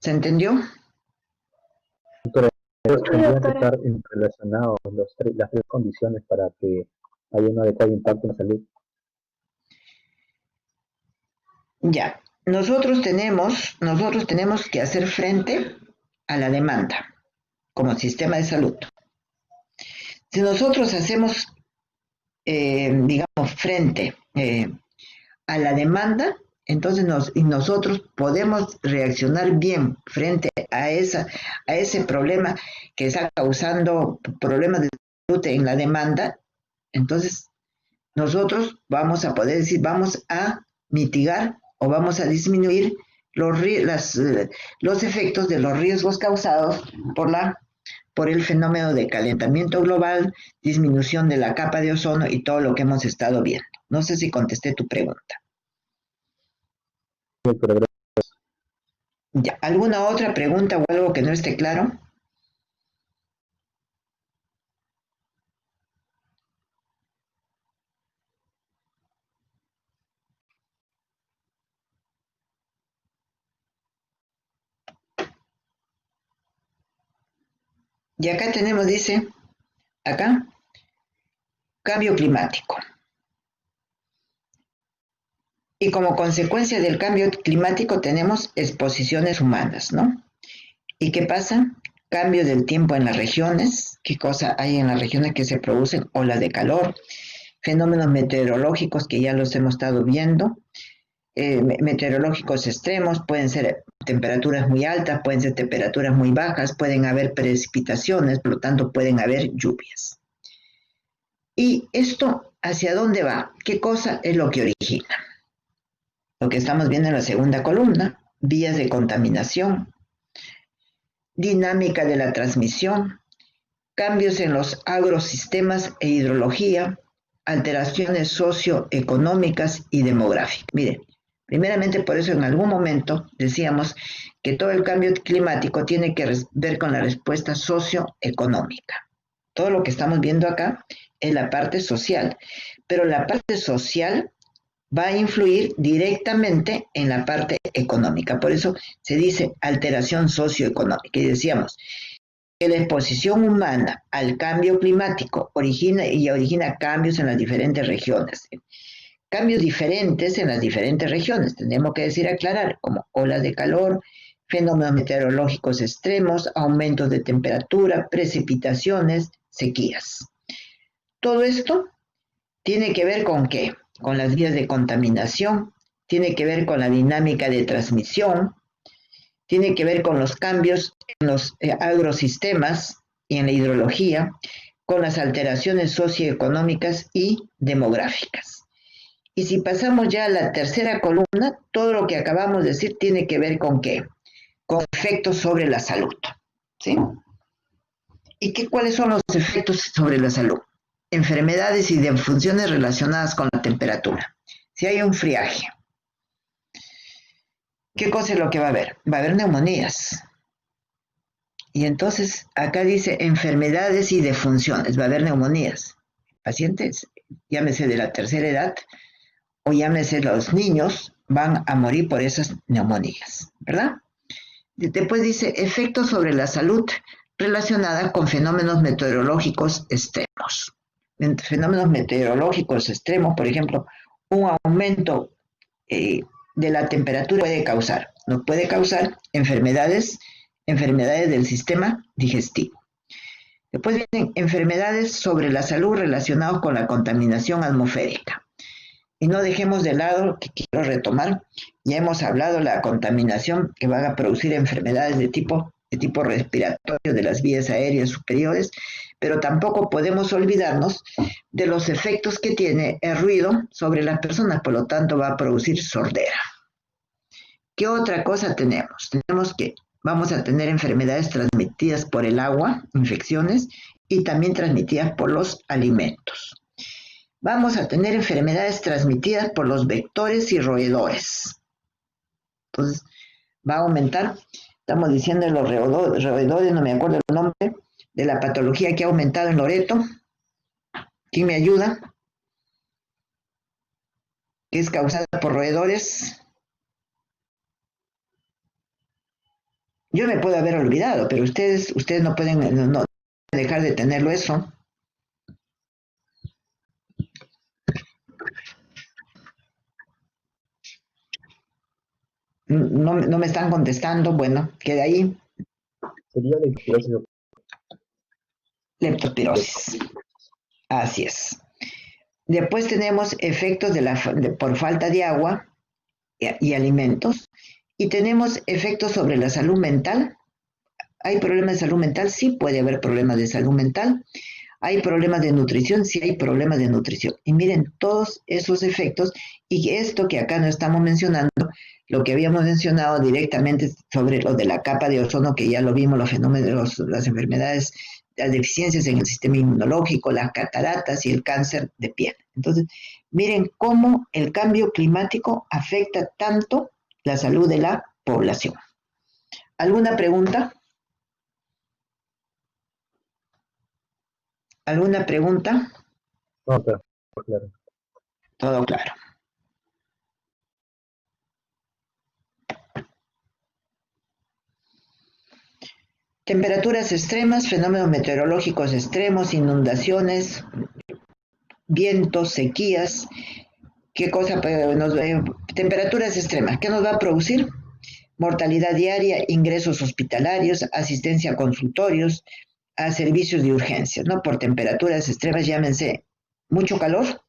¿Se entendió? Doctora, tendrían que estar relacionados las tres condiciones para que haya un adecuado impacto en la salud. Ya, nosotros tenemos que hacer frente a la demanda como sistema de salud. Si nosotros hacemos, digamos, frente a la demanda, entonces nosotros podemos reaccionar bien frente a ese problema que está causando problemas de salud en la demanda. Entonces, nosotros vamos a poder decir, vamos a mitigar o vamos a disminuir los efectos de los riesgos causados por el fenómeno de calentamiento global, disminución de la capa de ozono y todo lo que hemos estado viendo. No sé si contesté tu pregunta. Ya, ¿alguna otra pregunta o algo que no esté claro? Y acá tenemos, dice, acá, cambio climático. Y como consecuencia del cambio climático tenemos exposiciones humanas, ¿no? ¿Y qué pasa? Cambio del tiempo en las regiones, qué cosa hay en las regiones que se producen, olas de calor, fenómenos meteorológicos que ya los hemos estado viendo, meteorológicos extremos, pueden ser temperaturas muy altas, pueden ser temperaturas muy bajas, pueden haber precipitaciones, por lo tanto pueden haber lluvias. ¿Y esto hacia dónde va? ¿Qué cosa es lo que origina? Lo que estamos viendo en la segunda columna, vías de contaminación, dinámica de la transmisión, cambios en los agrosistemas e hidrología, alteraciones socioeconómicas y demográficas. Miren, primeramente por eso en algún momento decíamos que todo el cambio climático tiene que ver con la respuesta socioeconómica. Todo lo que estamos viendo acá es la parte social, pero la parte social va a influir directamente en la parte económica. Por eso se dice alteración socioeconómica. Y decíamos que la exposición humana al cambio climático origina cambios en las diferentes regiones. Cambios diferentes en las diferentes regiones, tenemos que decir, aclarar, como olas de calor, fenómenos meteorológicos extremos, aumentos de temperatura, precipitaciones, sequías. Todo esto tiene que ver con qué? Con las vías de contaminación, tiene que ver con la dinámica de transmisión, tiene que ver con los cambios en los agrosistemas y en la hidrología, con las alteraciones socioeconómicas y demográficas. Y si pasamos ya a la tercera columna, todo lo que acabamos de decir tiene que ver con qué? Con efectos sobre la salud. ¿Sí? ¿Y cuáles son los efectos sobre la salud? Enfermedades y disfunciones relacionadas con la temperatura. Si hay un friaje, ¿qué cosa es lo que va a haber? Va a haber neumonías. Y entonces acá dice enfermedades y defunciones, va a haber neumonías. Pacientes, llámese de la tercera edad, o llámese los niños, van a morir por esas neumonías, ¿verdad? Después dice efectos sobre la salud relacionada con fenómenos meteorológicos extremos. Fenómenos meteorológicos extremos, por ejemplo, un aumento de la temperatura nos puede causar enfermedades del sistema digestivo. Después vienen enfermedades sobre la salud relacionadas con la contaminación atmosférica. Y no dejemos de lado, que quiero retomar, ya hemos hablado de la contaminación que va a producir enfermedades de tipo respiratorio de las vías aéreas superiores, pero tampoco podemos olvidarnos de los efectos que tiene el ruido sobre las personas, por lo tanto va a producir sordera. ¿Qué otra cosa tenemos? Tenemos que vamos a tener enfermedades transmitidas por el agua, infecciones, y también transmitidas por los alimentos. Vamos a tener enfermedades transmitidas por los vectores y roedores. Entonces, va a aumentar, estamos diciendo los roedores, no me acuerdo el nombre, de la patología que ha aumentado en Loreto. ¿Quién me ayuda? ¿Qué es causada por roedores? Yo me puedo haber olvidado, pero ustedes no pueden no dejar de tenerlo eso. No me están contestando, bueno, queda ahí. Sería leptospirosis. Leptospirosis. Así es. Después tenemos efectos por falta de agua y alimentos. Y tenemos efectos sobre la salud mental. ¿Hay problemas de salud mental? Sí puede haber problemas de salud mental. ¿Hay problemas de nutrición? Sí hay problemas de nutrición. Y miren todos esos efectos y esto que acá no estamos mencionando, lo que habíamos mencionado directamente sobre lo de la capa de ozono, que ya lo vimos, los fenómenos, las enfermedades, las deficiencias en el sistema inmunológico, las cataratas y el cáncer de piel. Entonces, miren cómo el cambio climático afecta tanto la salud de la población. ¿Alguna pregunta? ¿Alguna pregunta? No, pero claro. Todo claro. Temperaturas extremas, fenómenos meteorológicos extremos, inundaciones, vientos, sequías. ¿Qué cosa? Temperaturas extremas. ¿Qué nos va a producir? Mortalidad diaria, ingresos hospitalarios, asistencia a consultorios, a servicios de urgencias, ¿no? Por temperaturas extremas, llámense mucho calor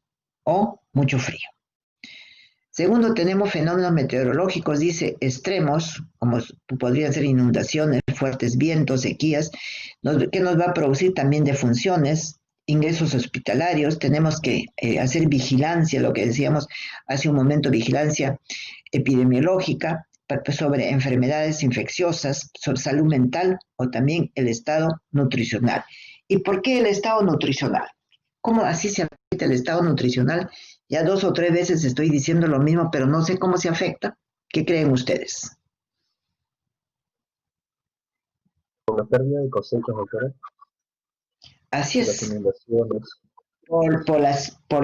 o mucho frío. Segundo, tenemos fenómenos meteorológicos, dice, extremos, como podrían ser inundaciones, fuertes vientos, sequías, que nos va a producir también defunciones, ingresos hospitalarios, tenemos que hacer vigilancia, lo que decíamos hace un momento, vigilancia epidemiológica sobre enfermedades infecciosas, sobre salud mental o también el estado nutricional. ¿Y por qué el estado nutricional? ¿Cómo así se afecta el estado nutricional? Ya 2 o 3 veces estoy diciendo lo mismo, pero no sé cómo se afecta. ¿Qué creen ustedes? Con la pérdida de cosechas, doctora. Así Las es. inundaciones. por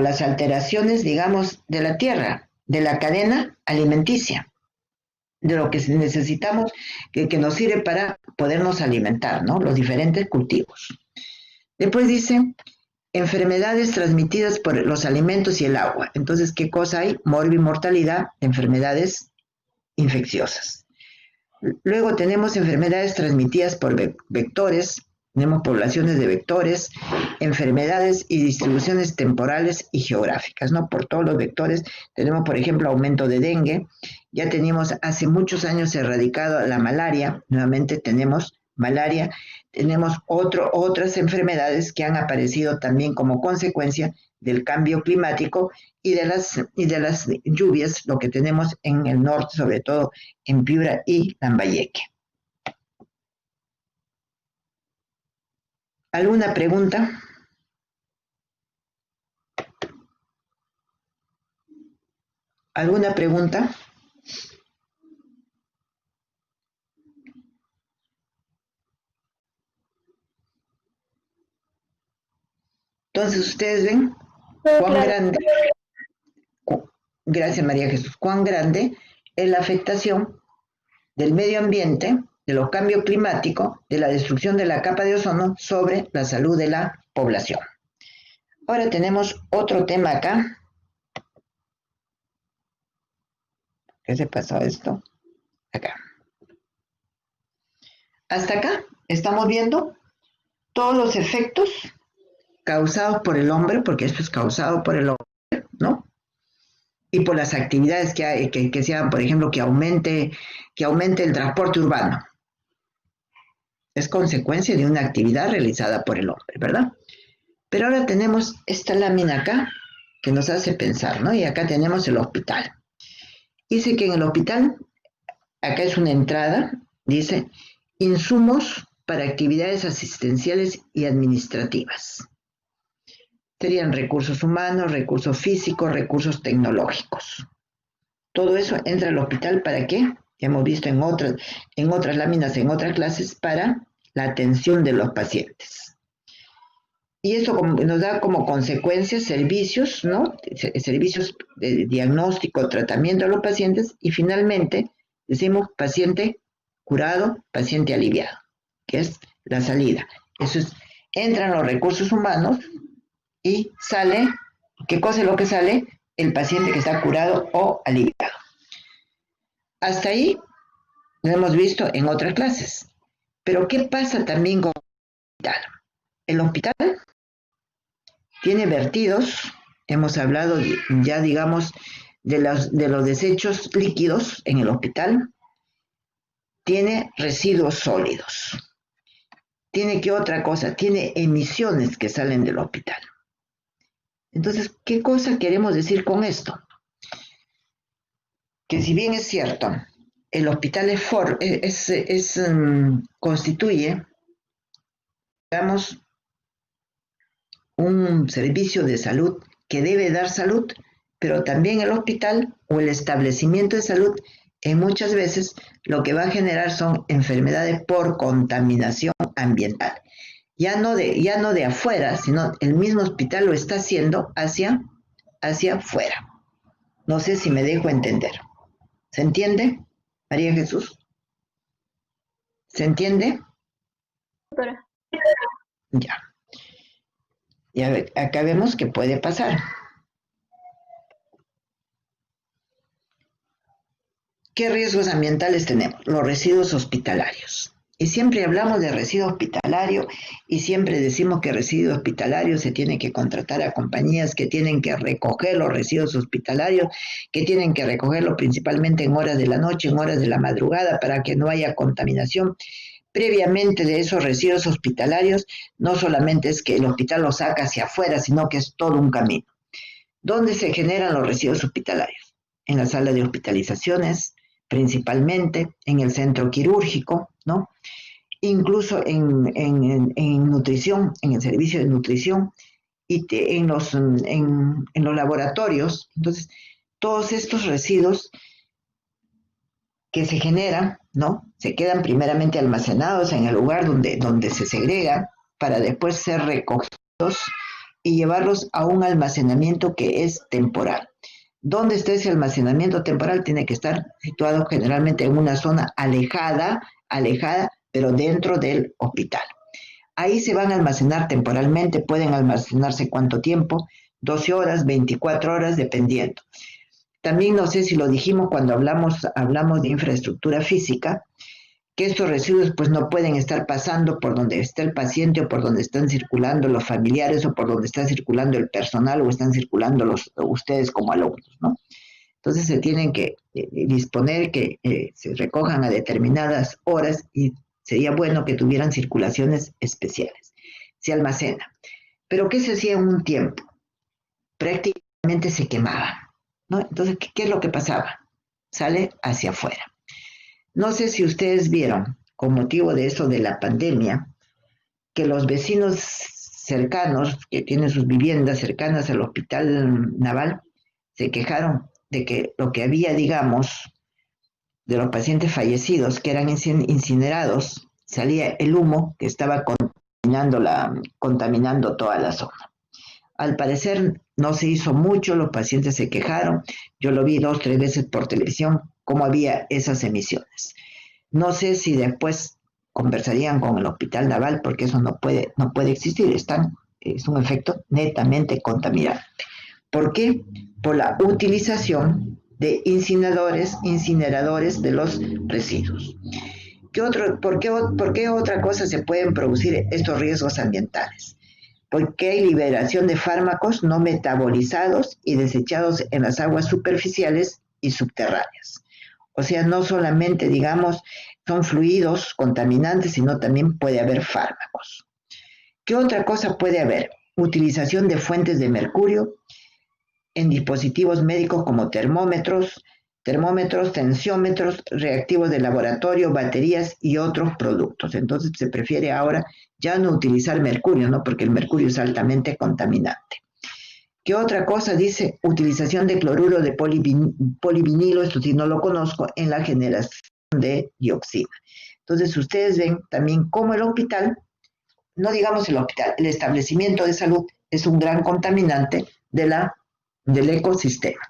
las alteraciones, digamos, de la tierra, de la cadena alimenticia, de lo que necesitamos, que nos sirve para podernos alimentar, ¿no? Los diferentes cultivos. Después dice, enfermedades transmitidas por los alimentos y el agua. Entonces, ¿qué cosa hay? Morbimortalidad, enfermedades infecciosas. Luego tenemos enfermedades transmitidas por vectores, tenemos poblaciones de vectores, enfermedades y distribuciones temporales y geográficas, ¿no? Por todos los vectores tenemos, por ejemplo, aumento de dengue, ya teníamos hace muchos años erradicado la malaria, nuevamente tenemos malaria, tenemos otras enfermedades que han aparecido también como consecuencia del cambio climático y de las lluvias, lo que tenemos en el norte, sobre todo en Piura y Lambayeque. ¿Alguna pregunta? ¿Alguna pregunta? Entonces ustedes ven cuán grande, gracias María Jesús, cuán grande es la afectación del medio ambiente, de los cambios climáticos, de la destrucción de la capa de ozono sobre la salud de la población. Ahora tenemos otro tema acá. ¿Qué se pasó esto? Acá. Hasta acá estamos viendo todos los efectos causados por el hombre, porque esto es causado por el hombre, ¿no? Y por las actividades que sean, por ejemplo, que aumente el transporte urbano. Es consecuencia de una actividad realizada por el hombre, ¿verdad? Pero ahora tenemos esta lámina acá que nos hace pensar, ¿no? Y acá tenemos el hospital. Dice que en el hospital, acá es una entrada, dice, insumos para actividades asistenciales y administrativas. Serían recursos humanos, recursos físicos, recursos tecnológicos. Todo eso entra al hospital, ¿para qué? Ya hemos visto en otras láminas, en otras clases, para la atención de los pacientes. Y eso nos da como consecuencia servicios, ¿no? Servicios de diagnóstico, tratamiento a los pacientes, y finalmente decimos paciente curado, paciente aliviado, que es la salida. Eso es, entran los recursos humanos y sale, ¿qué cosa es lo que sale? El paciente que está curado o aliviado. Hasta ahí lo hemos visto en otras clases. Pero ¿qué pasa también con el hospital? El hospital tiene vertidos, hemos hablado ya, digamos, de los desechos líquidos en el hospital, tiene residuos sólidos. ¿Tiene qué otra cosa? Tiene emisiones que salen del hospital. Entonces, ¿qué cosa queremos decir con esto? Que si bien es cierto, el hospital constituye, digamos, un servicio de salud que debe dar salud, pero también el hospital o el establecimiento de salud muchas veces lo que va a generar son enfermedades por contaminación ambiental. Ya no de afuera, sino el mismo hospital lo está haciendo hacia afuera. No sé si me dejo entender. ¿Se entiende, María Jesús? ¿Se entiende? Ya. Y acá vemos que puede pasar. ¿Qué riesgos ambientales tenemos? Los residuos hospitalarios. Y siempre hablamos de residuo hospitalario y siempre decimos que residuo hospitalario se tiene que contratar a compañías que tienen que recoger los residuos hospitalarios, que tienen que recogerlo principalmente en horas de la noche, en horas de la madrugada, para que no haya contaminación. Previamente de esos residuos hospitalarios, no solamente es que el hospital los saca hacia afuera, sino que es todo un camino. ¿Dónde se generan los residuos hospitalarios? En la sala de hospitalizaciones, principalmente en el centro quirúrgico, ¿no? Incluso en nutrición, en el servicio de nutrición y en los laboratorios. Entonces, todos estos residuos que se generan, ¿no? Se quedan primeramente almacenados en el lugar donde se segregan para después ser recogidos y llevarlos a un almacenamiento que es temporal. ¿Dónde está ese almacenamiento temporal? Tiene que estar situado generalmente en una zona alejada, pero dentro del hospital. Ahí se van a almacenar temporalmente, pueden almacenarse cuánto tiempo, 12 horas, 24 horas, dependiendo. También no sé si lo dijimos cuando hablamos de infraestructura física, que estos residuos pues no pueden estar pasando por donde está el paciente o por donde están circulando los familiares o por donde está circulando el personal o están circulando ustedes como alumnos, ¿no? Entonces se tienen que disponer que se recojan a determinadas horas y sería bueno que tuvieran circulaciones especiales. Se almacena. Pero ¿qué se hacía en un tiempo? Prácticamente se quemaba, ¿no? Entonces, ¿qué es lo que pasaba? Sale hacia afuera. No sé si ustedes vieron, con motivo de eso de la pandemia, que los vecinos cercanos, que tienen sus viviendas cercanas al hospital naval, se quejaron de que lo que había, digamos, de los pacientes fallecidos que eran incinerados, salía el humo que estaba contaminando toda la zona. Al parecer no se hizo mucho, los pacientes se quejaron, yo lo vi 2 o 3 veces por televisión, cómo había esas emisiones. No sé si después conversarían con el hospital naval, porque eso no puede existir, es un efecto netamente contaminante. ¿Por qué? Por la utilización de incineradores de los residuos. ¿Por qué otra cosa se pueden producir estos riesgos ambientales? Porque hay liberación de fármacos no metabolizados y desechados en las aguas superficiales y subterráneas. O sea, no solamente, digamos, son fluidos contaminantes, sino también puede haber fármacos. ¿Qué otra cosa puede haber? Utilización de fuentes de mercurio en dispositivos médicos como termómetros, tensiómetros, reactivos de laboratorio, baterías y otros productos. Entonces se prefiere ahora ya no utilizar mercurio, ¿no? Porque el mercurio es altamente contaminante. ¿Qué otra cosa dice? Utilización de cloruro de polivinilo, esto sí no lo conozco, en la generación de dioxina. Entonces ustedes ven también cómo el hospital, no digamos el hospital, el establecimiento de salud es un gran contaminante del ecosistema.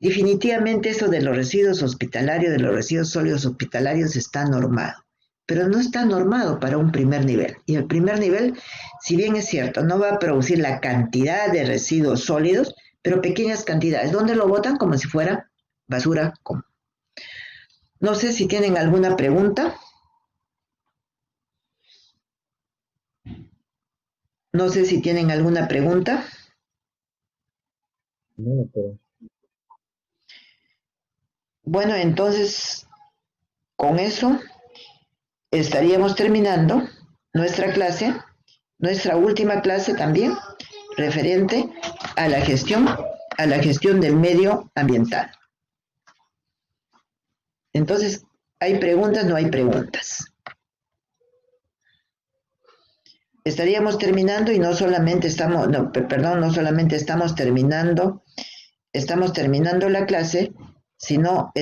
Definitivamente eso de los residuos hospitalarios, de los residuos sólidos hospitalarios está normado, pero no está normado para un primer nivel. Y el primer nivel, si bien es cierto, no va a producir la cantidad de residuos sólidos, pero pequeñas cantidades, donde lo botan como si fuera basura común. No sé si tienen alguna pregunta. No sé si tienen alguna pregunta. No, pero Bueno, entonces, con eso estaríamos terminando nuestra clase, nuestra última clase también, referente a la gestión del medio ambiental. Entonces, ¿hay preguntas? No hay preguntas. Estaríamos terminando y no solamente estamos terminando la clase, sino